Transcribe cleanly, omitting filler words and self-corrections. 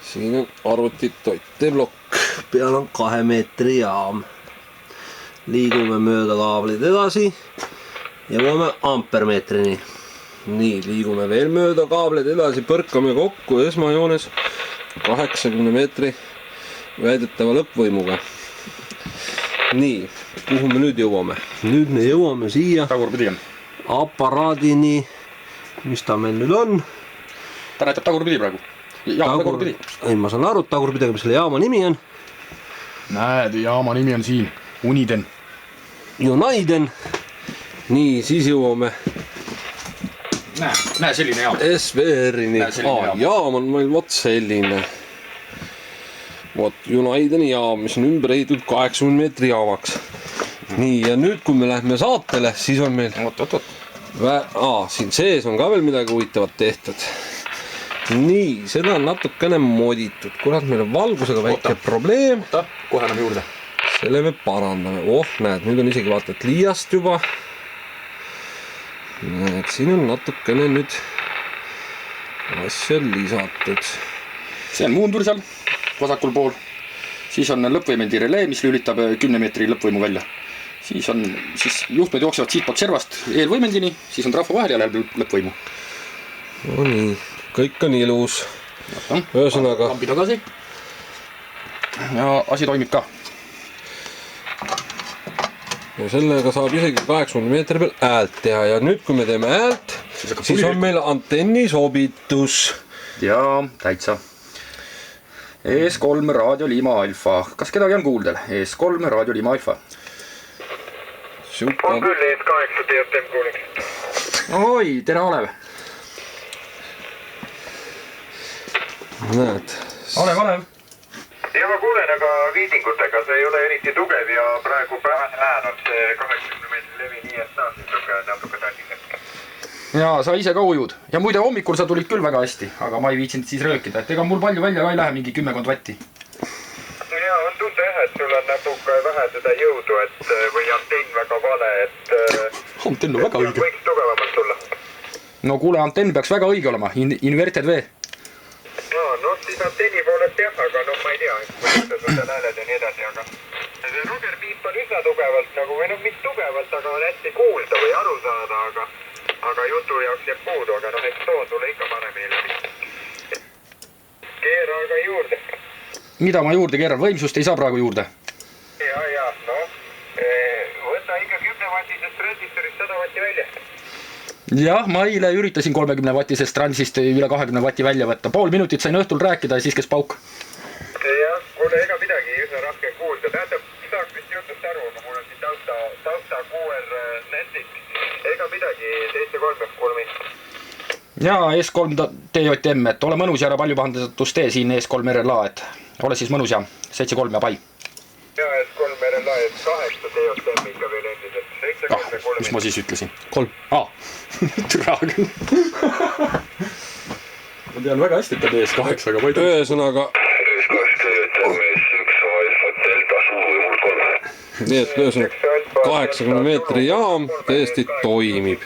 siin on arvuti toiteblokk, peal on 2 meetri jaam. Liigume mööda kaableid edasi, jõuame ampermeetrini. Nii, liigume veel mööda kaableid edasi, põrkame kokku esmajoones 80 meetri väidetava lõppvõimuga. Nii, kuhu me nüüd jõuame? Nüüd me jõuame siia tagurpidi aparaadini, mis ta meil nüüd on? Ta näitab tagurpidi praegu. Jaama tagurpidi. Ei, ma saan aru, tagurpidi, mis selle jaama nimi on. Näed, jaama nimi on siin. Uniden. Unaiden. Nii, siis jõuame Näe selline jaam. SVR-ini. Jaam on meil vot selline. Vot Unaideni jaam, mis on ümber ehitatud 80 meetri jaamaks. Nii, ja nüüd, kui me lähme saatele, siis on meil... siin sees on ka veel midagi huvitavat tehtud. Nii, seda on natukene moditud. Kurat, meil on valgusega väike probleem. Kohe enam juurde. Selle me parandame. Näed, nüüd on isegi vaata, et liiast juba. Näed, siin on natukene nüüd asja lisatud. See on muundur seal vasakul pool. Siis on lõppvõimendi relee, mis lülitab 10 meetri lõppvõimu välja. Siis juhtmed jooksevad siitpoolt servast eelvõimendini, siis on trahva vahel ja läheb lõppvõimu. No nii, kõik on ilus. Ühesõnaga. Lambi tagasi. Ja asi toimib ka. Ja sellega saab isegi 80 meetri peal häält teha ja nüüd, kui me teeme häält, siis on meil antenni sobitus. Jaa, täitsa. ES3 Raadio Lima Alfa. Kas kedagi on kuuldel? ES3 Raadio Lima Alfa. On küll ES8 TFM kuuliks. Oi, tere Olev. Näed. Olev. Ja ma kuulen, aga viidingutega see ei ole eriti tugev ja praegu päevane hääl on see 80 meetri levi, nii et saa natuke tasised. Jaa, sa ise ka ujud. Ja muide hommikul sa tulid küll väga hästi, aga ma ei viitsinud siis röökida, et ega mul palju välja ka ei lähe, mingi 10 vatti. Jaa, on tunda jah, et sul on natuke vähe seda jõudu, või antenn väga vale, et... Antenn on väga õige. Võiks tugevamalt tulla. No kuule, antenn peaks väga õige olema, inverted V. No siis antenni poolest jah, aga no ma ei tea, kuidas sul seal hääled ja nii edasi, aga Roger piip on üsna tugevalt nagu, või noh, mitte tugevalt, aga on hästi kuulda või aru saada, aga jutu jaoks jääb puudu, aga noh, eks too tule ikka paremini läbi. Keera aga juurde. Mida ma juurde keeran? Võimsust ei saa praegu juurde. Ja, no, võta ikka 10-vatisest transistorist 100 vatti välja. Jah, ma eile üritasin 30-vatisest transist üle 20 vatti välja võtta. Pool minutit sain õhtul rääkida ja siis kes pauk. Jah, kuule ega midagi üsna raske kuulda. Tähendab, saaks vist jutust aru, aga mul on siin tausta QR netid. Ega midagi, 7-3 kuulme. Jaa, S3 TJM, et ole mõnus ja ära palju pahandatust tee siin S3 RLA, et ole siis mõnus ja 7-3 ja pai. Jaa, S3 RLA, S8 TJM ikka veel endiselt. 7-3 kuulme. Mis ma siis ütlesin? 3. Türa küll. Ma tean väga hästi, et ta DS8, aga ma ei tea. Ühesõnaga. Nii et ühesõnaga 80 meetri jaam tõesti toimib.